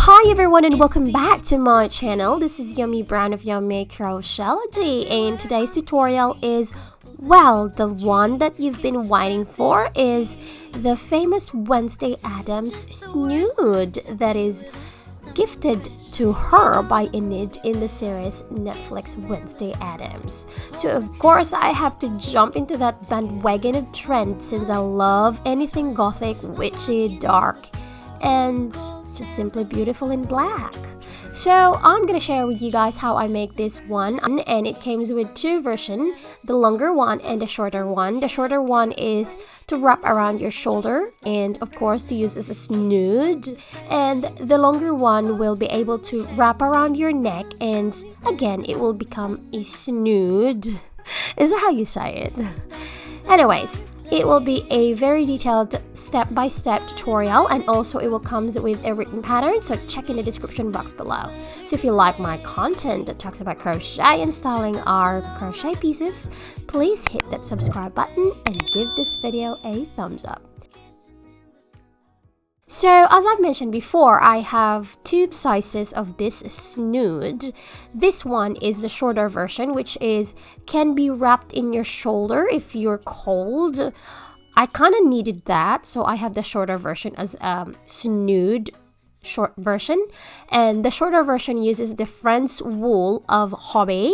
Hi everyone and welcome back to my channel. This is Yummy Brown of Yommycrochetlogy, and today's tutorial is, well, the one that you've been waiting for is the famous Wednesday Addams Snood that is gifted to her by Enid in the series Netflix Wednesday Addams. So of course I have to jump into that bandwagon of trend since I love anything gothic, witchy, dark, and just simply beautiful in black. So I'm gonna share with you guys how I make this one, and it comes with two versions, the longer one and the shorter one. The shorter one is to wrap around your shoulder and of course to use as a snood, and the longer one will be able to wrap around your neck and again it will become a snood. Is that how you say it? Anyways, it will be a very detailed step-by-step tutorial, and also it will come with a written pattern, so check in the description box below. So if you like my content that talks about crochet and styling our crochet pieces, please hit that subscribe button and give this video a thumbs up. So as I've mentioned before, I have two sizes of this snood. This one is the shorter version, which can be wrapped in your shoulder if you're cold. I kind of needed that, so I have the shorter version as a snood short version, and the shorter version uses the Friends Wool of HOBBII.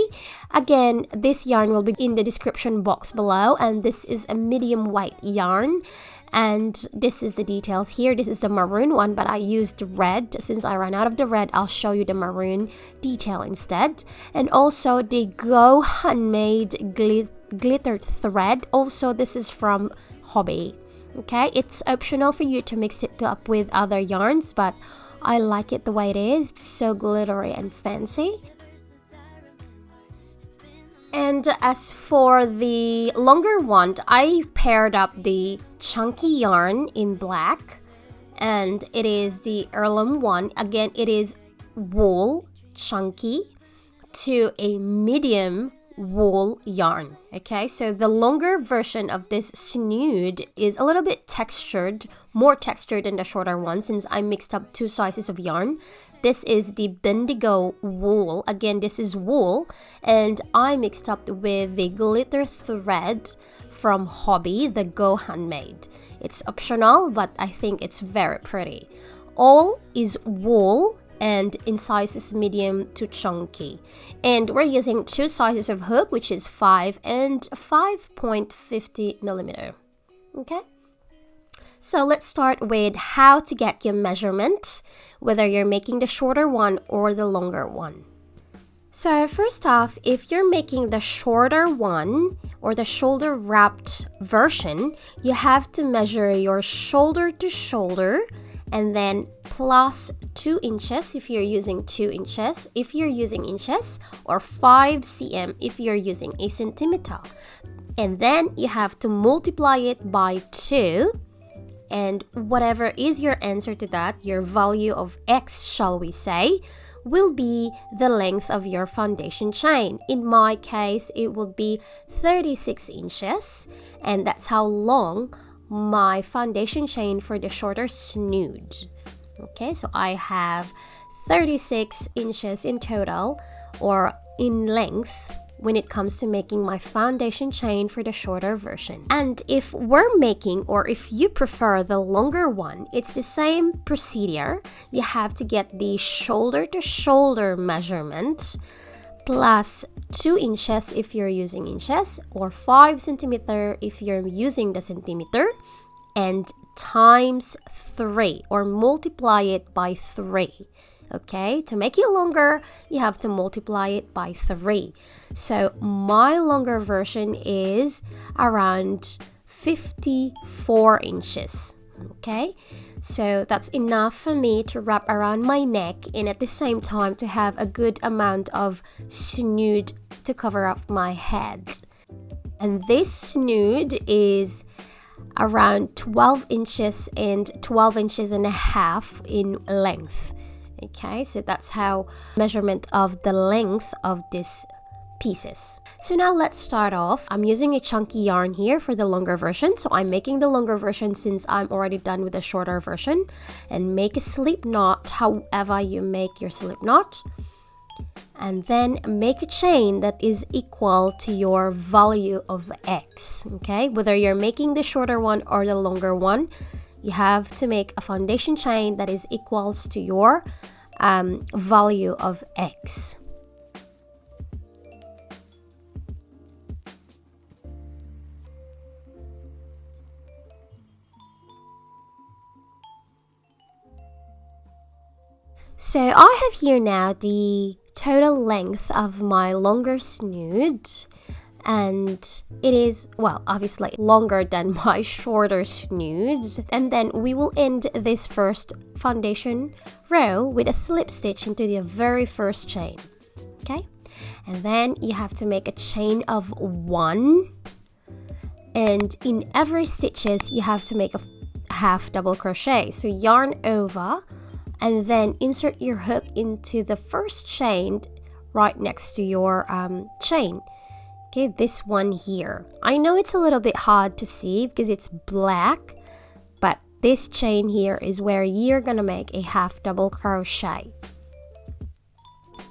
Again, this yarn will be in the description box below, and this is a medium white yarn. And this is the details here. This is the maroon one, but I used red. Since I ran out of the red, I'll show you the maroon detail instead. And also the Go Handmade glittered thread. Also, this is from HOBBII. Okay, it's optional for you to mix it up with other yarns, but I like it the way it is. It's so glittery and fancy. And as for the longer one, I paired up the chunky yarn in black, and it is the Heirlom one. Again, it is wool chunky to a medium wool yarn. Okay, so the longer version of this snood is a little bit textured, more textured than the shorter one, since I mixed up two sizes of yarn. This is the Bendigo wool. Again, this is wool, and I mixed up with the glitter thread from HOBBII, the Go Handmade. It's optional, but I think it's very pretty. All is wool and in sizes medium to chunky. And we're using two sizes of hook, which is 5 and 5.50 millimeter. Okay? So let's start with how to get your measurement, whether you're making the shorter one or the longer one. So first off, if you're making the shorter one or the shoulder wrapped version, you have to measure your shoulder to shoulder and then plus 2 inches if you're using 2 inches, if you're using inches, or 5 cm if you're using a centimeter. And then you have to multiply it by 2. And whatever is your answer to that, your value of X, shall we say, will be the length of your foundation chain. In my case, it would be 36 inches, and that's how long my foundation chain for the shorter snood. Okay, so I have 36 inches in total, or in length, when it comes to making my foundation chain for the shorter version. And if we're making, or if you prefer the longer one, it's the same procedure. You have to get the shoulder to shoulder measurement plus 2 inches if you're using inches, or 5 centimeter if you're using the centimeter, and times 3, or multiply it by 3. Okay, to make it longer, you have to multiply it by 3. So my longer version is around 54 inches. Okay, so that's enough for me to wrap around my neck, and at the same time to have a good amount of snood to cover up my head. And this snood is around 12 inches and 12 inches and a half in length. Okay, so that's how measurement of the length of this pieces. So now let's start off. I'm using a chunky yarn here for the longer version. So I'm making the longer version since I'm already done with the shorter version. And make a slip knot however you make your slip knot. And then make a chain that is equal to your value of X. Okay, whether you're making the shorter one or the longer one, you have to make a foundation chain that is equals to your value of X. So I have here now the total length of my longer snood, and it is, well, obviously longer than my shorter snoods. And then we will end this first foundation row with a slip stitch into the very first chain. Okay, and then you have to make a chain of 1, and in every stitches you have to make a half double crochet. So yarn over and then insert your hook into the first chain right next to your chain. Okay, this one here. I know it's a little bit hard to see because it's black, but this chain here is where you're gonna make a half double crochet.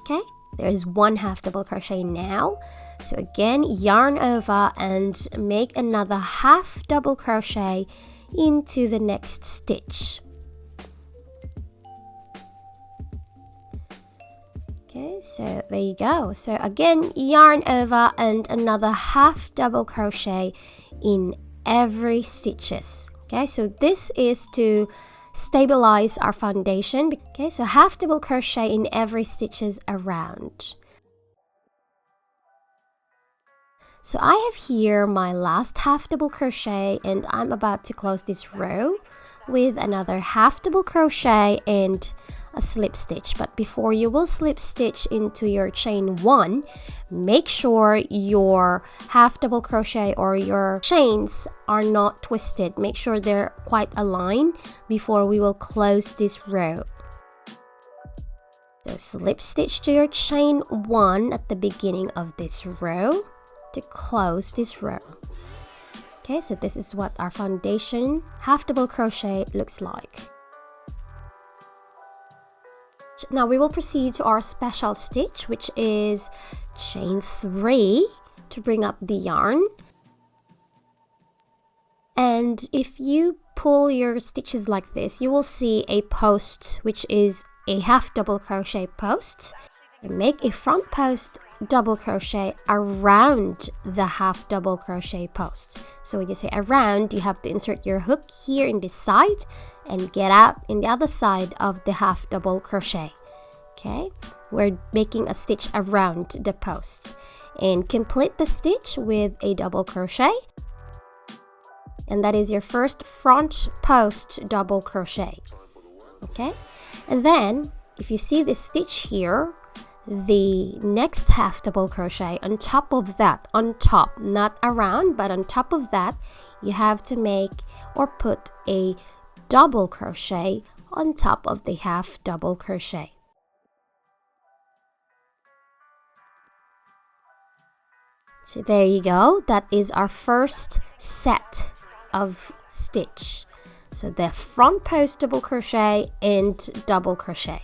Okay, there's one half double crochet now. So again, yarn over and make another half double crochet into the next stitch. Okay, so there you go. So again, yarn over and another half double crochet in every stitches. Okay, so this is to stabilize our foundation. Okay, so half double crochet in every stitches around. So I have here my last half double crochet, and I'm about to close this row with another half double crochet and a slip stitch. But before you will slip stitch into your chain 1, make sure your half double crochet or your chains are not twisted. Make sure they're quite aligned before we will close this row. So slip stitch to your chain 1 at the beginning of this row to close this row. Okay, so this is what our foundation half double crochet looks like. Now we will proceed to our special stitch, which is chain 3 to bring up the yarn. And if you pull your stitches like this, you will see a post, which is a half double crochet post. And make a front post double crochet around the half double crochet post. So when you say around, you have to insert your hook here in this side and get out in the other side of the half double crochet. Okay, we're making a stitch around the post, and complete the stitch with a double crochet, and that is your first front post double crochet. Okay, and then if you see this stitch here, the next half double crochet on top of that, on top, not around, but on top of that, you have to make or put a double crochet on top of the half double crochet. So there you go, that is our first set of stitch. So the front post double crochet and double crochet.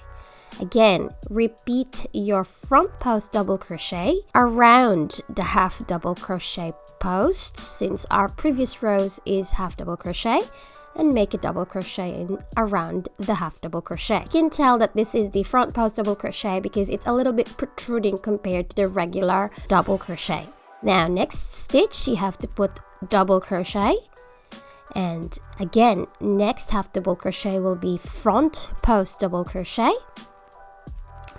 Again, repeat your front post double crochet around the half double crochet post, since our previous rows is half double crochet, and make a double crochet in around the half double crochet. You can tell that this is the front post double crochet because it's a little bit protruding compared to the regular double crochet. Now next stitch you have to put double crochet, and again next half double crochet will be front post double crochet.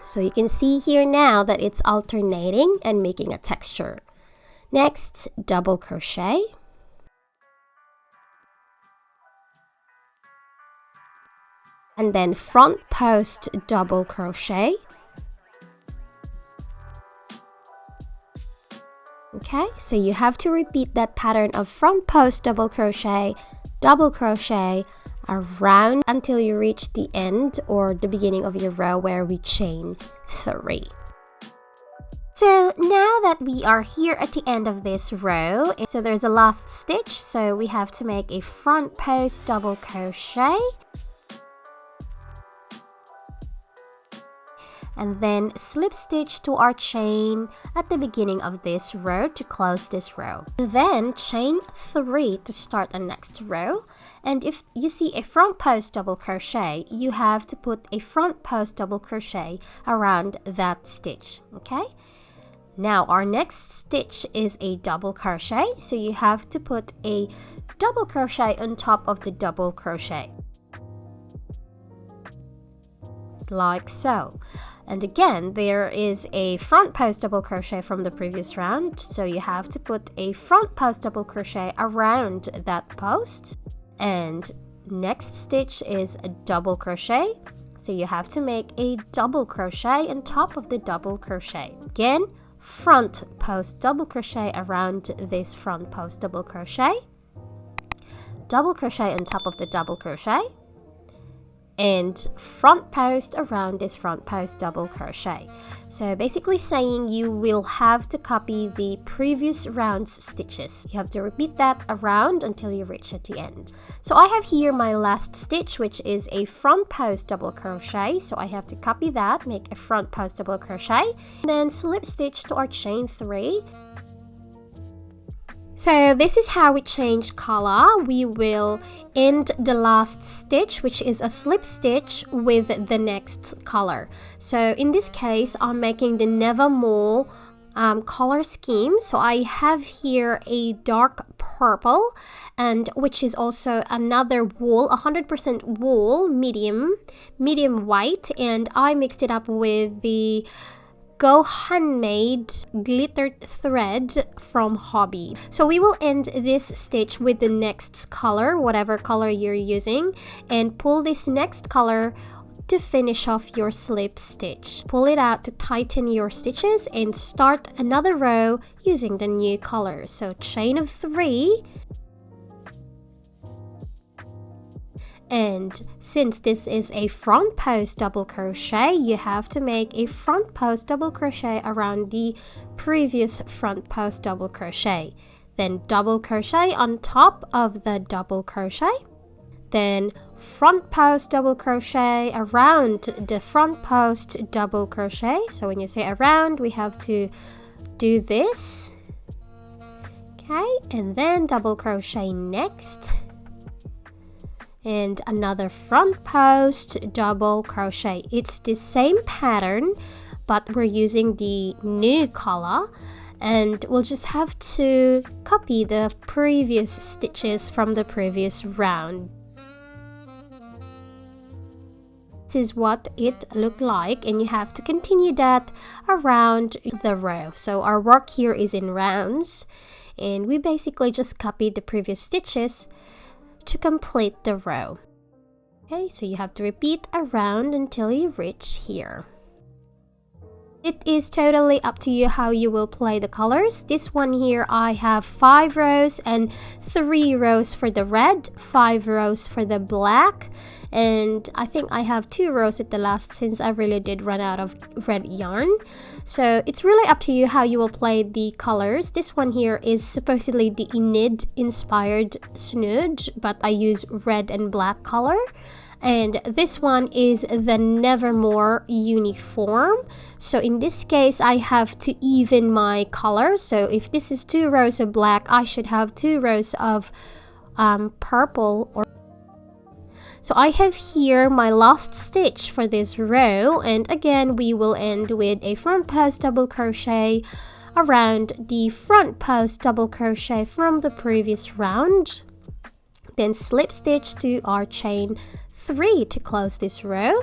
So you can see here now that it's alternating and making a texture. Next, double crochet. And then front post double crochet. Okay, so you have to repeat that pattern of front post double crochet around until you reach the end or the beginning of your row where we chain 3. So now that we are here at the end of this row, so there's a last stitch, so we have to make a front post double crochet and then slip stitch to our chain at the beginning of this row to close this row. Then chain 3 to start the next row, and if you see a front post double crochet, you have to put a front post double crochet around that stitch. Okay, now our next stitch is a double crochet, so you have to put a double crochet on top of the double crochet like so. And again, there is a front post double crochet from the previous round, so you have to put a front post double crochet around that post. And next stitch is a double crochet, so you have to make a double crochet on top of the double crochet. Again, front post double crochet around this front post double crochet, double crochet on top of the double crochet, and front post around this front post double crochet. So basically saying you will have to copy the previous round's stitches. You have to repeat that around until you reach at the end. So I have here my last stitch, which is a front post double crochet, so I have to copy that, make a front post double crochet, and then slip stitch to our chain 3. So this is how we change color. We will end the last stitch, which is a slip stitch, with the next color. So in this case, I'm making the 𝓤𝓏ᴅ color scheme. So I have here a dark purple, and which is also another wool, 100% wool, medium white, and I mixed it up with the handmade glittered thread from HOBBII. So we will end this stitch with the next color, whatever color you're using, and pull this next color to finish off your slip stitch. Pull it out to tighten your stitches and start another row using the new color. So chain of 3. And since this is a front post double crochet, you have to make a front post double crochet around the previous front post double crochet. Then double crochet on top of the double crochet. Then front post double crochet around the front post double crochet. So when you say around, we have to do this. Okay, and then double crochet next. And another front post double crochet. It's the same pattern, but we're using the new color, and we'll just have to copy the previous stitches from the previous round. This is what it looked like, and you have to continue that around the row. So our work here is in rounds, and we basically just copied the previous stitches to complete the row. Okay, so you have to repeat around until you reach here. It is totally up to you how you will play the colors. This one here, I have 5 rows and 3 rows for the red, 5 rows for the black, and I think I have 2 rows at the last since I really did run out of red yarn. So it's really up to you how you will play the colors. This one here is supposedly the Enid inspired snood, but I use red and black color. And this one is the Nevermore uniform. So in this case, I have to even my color. So if this is 2 rows of black, I should have 2 rows of purple. So I have here my last stitch for this row, and again we will end with a front post double crochet around the front post double crochet from the previous round, then slip stitch to our chain 3 to close this row.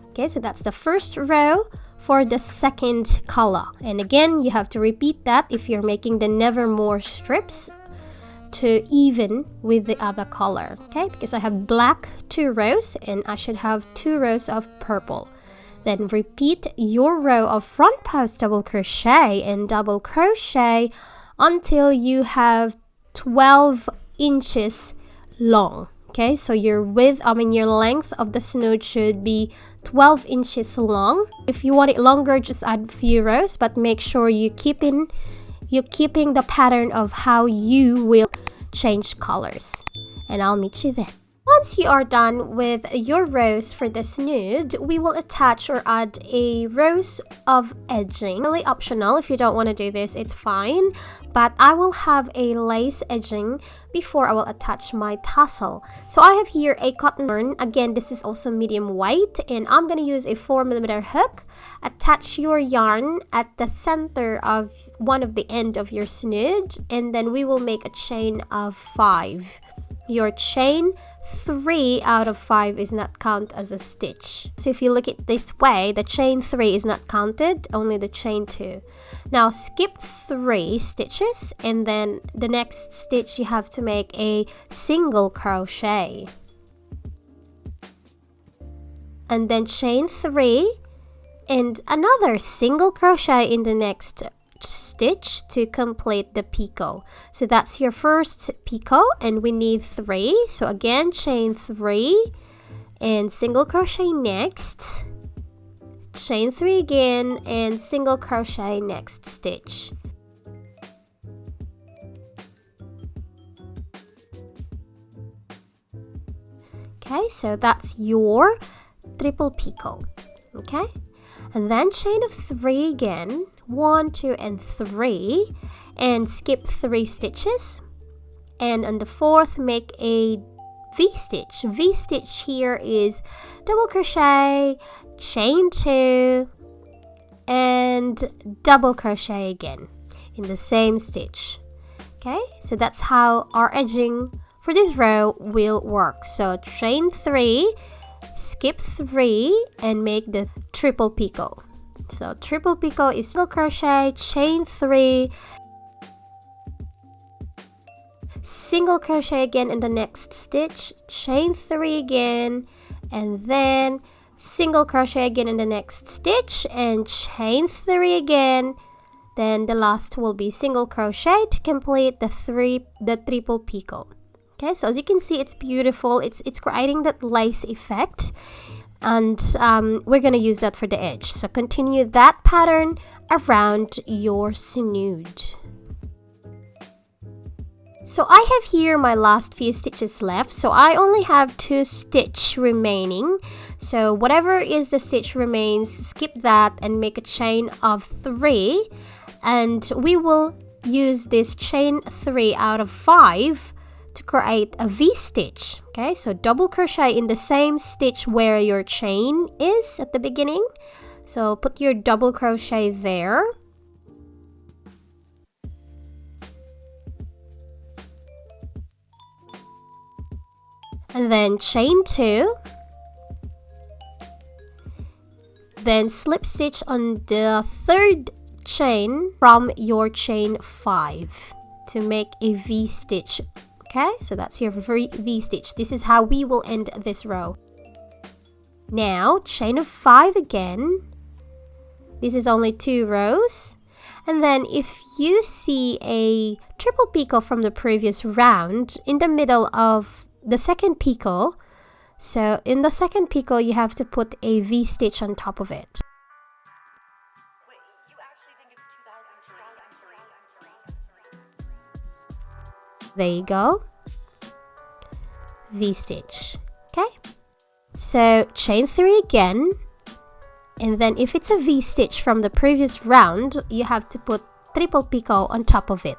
Okay, so that's the first row for the second color, and again you have to repeat that if you're making the Nevermore strips to even with the other color. Okay, because I have black 2 rows and I should have 2 rows of purple. Then repeat your row of front post double crochet and double crochet until you have 12 inches long. Okay, so your your length of the snood should be 12 inches long. If you want it longer, just add a few rows, but make sure you're keeping the pattern of how you will change colors. And I'll meet you there. Once you are done with your rows for the snood, we will attach or add a rows of edging. Really optional. If you don't want to do this, it's fine. But I will have a lace edging before I will attach my tassel. So I have here a cotton yarn. Again, this is also medium weight, and I'm going to use a 4mm hook. Attach your yarn at the center of one of the end of your snood, and then we will make a chain of 5. Your chain 3 out of 5 is not counted as a stitch. So if you look at this way, the chain 3 is not counted, only the chain 2. Now skip 3 stitches, and then the next stitch you have to make a single crochet. And then chain 3 and another single crochet in the next stitch to complete the picot. So that's your first picot, and we need 3. So again, chain 3 and single crochet next, chain 3 again, and single crochet next stitch. Okay, so that's your triple picot. Okay, and then chain of 3 again, 1, 2, and 3, and skip 3 stitches, and on the 4th make a V-stitch. V-stitch here is double crochet, chain 2, and double crochet again in the same stitch. Okay, so that's how our edging for this row will work. So chain 3, skip 3, and make the triple picot. So triple picot is single crochet, chain 3, single crochet again in the next stitch, chain 3 again, and then single crochet again in the next stitch, and chain 3 again. Then the last will be single crochet to complete the triple picot. Okay, so as you can see, it's beautiful. It's creating that lace effect, and we're gonna use that for the edge. So continue that pattern around your snood. So I have here my last few stitches left, so I only have 2 stitch remaining. So whatever is the stitch remains, skip that and make a chain of 3, and we will use this chain 3 out of 5 to create a V-stitch. Okay, so double crochet in the same stitch where your chain is at the beginning. So put your double crochet there. And then chain 2. Then slip stitch on the 3rd chain from your chain 5 to make a V-stitch. Okay, so that's your V-stitch. This is how we will end this row. Now, chain of 5 again. This is only 2 rows. And then if you see a triple picot from the previous round in the middle of the second picot, so in the second picot you have to put a V-stitch on top of it. There you go. V-stitch. Okay, so chain 3 again, and then if it's a V-stitch from the previous round, you have to put triple picot on top of it.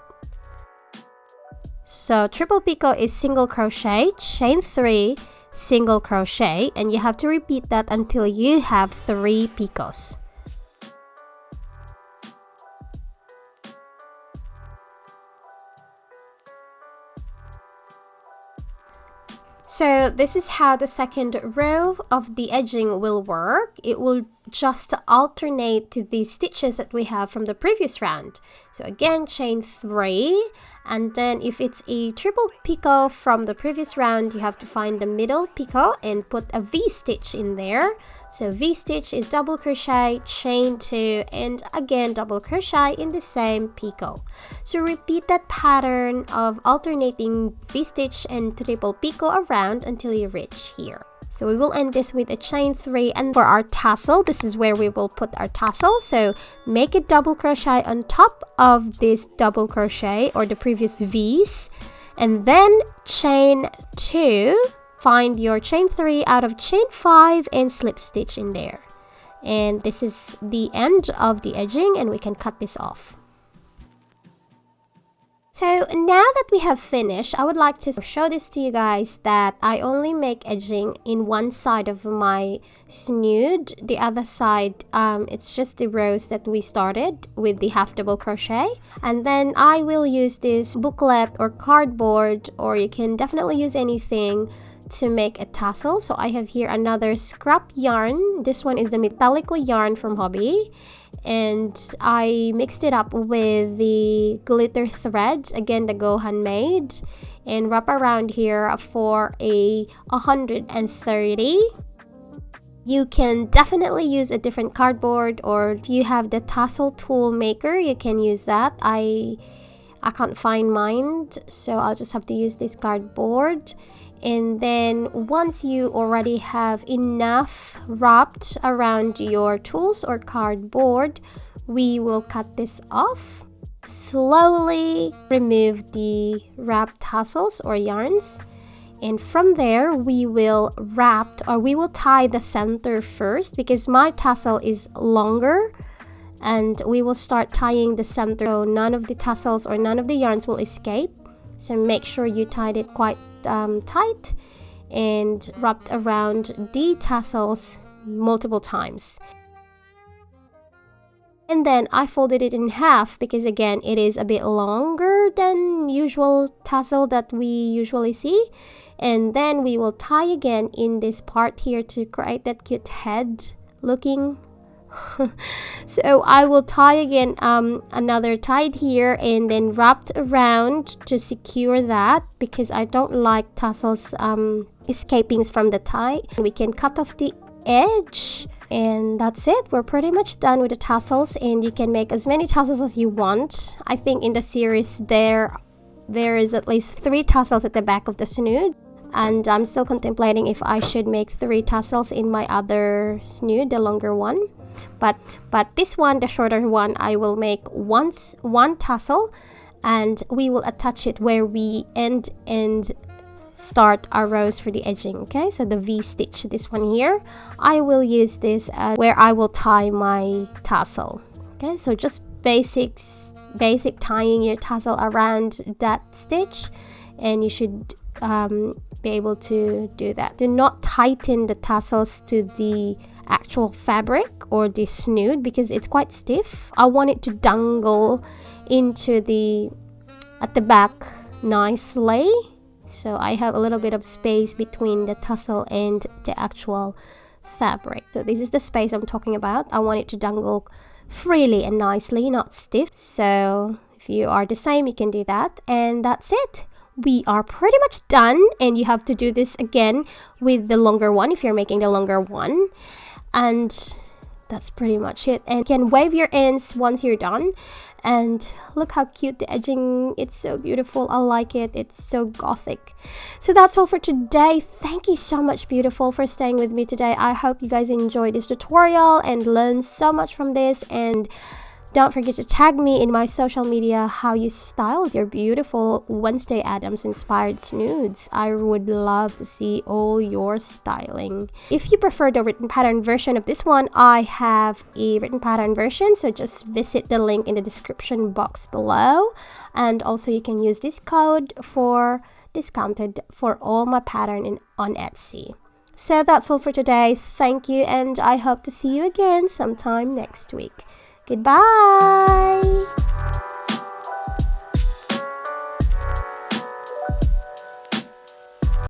So triple picot is single crochet, chain 3, single crochet, and you have to repeat that until you have 3 picots. So this is how the second row of the edging will work. It will just to alternate to the stitches that we have from the previous round. So again, chain 3, and then if it's a triple picot from the previous round, you have to find the middle picot and put a V stitch in there. So V stitch is double crochet, chain 2, and again double crochet in the same picot. So repeat that pattern of alternating V stitch and triple picot around until you reach here. So we will end this with a chain 3, and for our tassel, this is where we will put our tassel. So make a double crochet on top of this double crochet or the previous V's, and then chain 2, find your chain 3 out of chain 5 and slip stitch in there. And this is the end of the edging, and we can cut this off. So now that we have finished, I would like to show this to you guys that I only make edging in one side of my snood. The other side, it's just the rows that we started with the half double crochet. And then I will use this booklet or cardboard, or you can definitely use anything to make a tassel. So I have here another scrap yarn. This one is a 𝓦𝓮𝓭𝓷𝓮𝓼 yarn from HOBBII, and I mixed it up with the glitter thread, again the Go handmade, and wrap around here for a 130. You can definitely use a different cardboard, or if you have the tassel tool maker, you can use that. I can't find mine, so I'll just have to use this cardboard. And then once you already have enough wrapped around your tools or cardboard, we will cut this off. Slowly remove the wrapped tassels or yarns, and from there we will tie the center first, because my tassel is longer, and we will start tying the center so none of the tassels or none of the yarns will escape. So make sure you tied it quite tight and wrapped around the tassels multiple times. And then I folded it in half because again it is a bit longer than usual tassel that we usually see. And then we will tie again in this part here to create that cute head looking. So I will tie again another tied here and then wrapped around to secure that, because I don't like tassels escaping from the tie. We can cut off the edge, and that's it. We're pretty much done with the tassels, and you can make as many tassels as you want. I think in the series there is at least 3 tassels at the back of the snood, and I'm still contemplating if I should make 3 tassels in my other snood, the longer one. But this one, the shorter one, I will make one tassel, and we will attach it where we end and start our rows for the edging. Okay, so the V stitch, this one here, I will use this where I will tie my tassel. Okay, so just basic tying your tassel around that stitch, and you should be able to do that. Do not tighten the tassels to the actual fabric or the snood because it's quite stiff. I want it to dangle into at the back nicely, so I have a little bit of space between the tassel and the actual fabric. So this is the space I'm talking about. I want it to dangle freely and nicely, not stiff. So if you are the same, you can do that, and that's it. We are pretty much done, and you have to do this again with the longer one if you're making the longer one. And that's pretty much it. And you can wave your ends once you're done. And look how cute the edging, it's so beautiful. I like it, it's so gothic. So that's all for today. Thank you so much, beautiful, for staying with me today. I hope you guys enjoyed this tutorial and learned so much from this. And don't forget to tag me in my social media how you styled your beautiful Wednesday Addams inspired snoods. I would love to see all your styling. If you prefer the written pattern version of this one, I have a written pattern version, so just visit the link in the description box below. And also you can use this code for discounted for all my pattern on Etsy. So that's all for today. Thank you, and I hope to see you again sometime next week. Goodbye!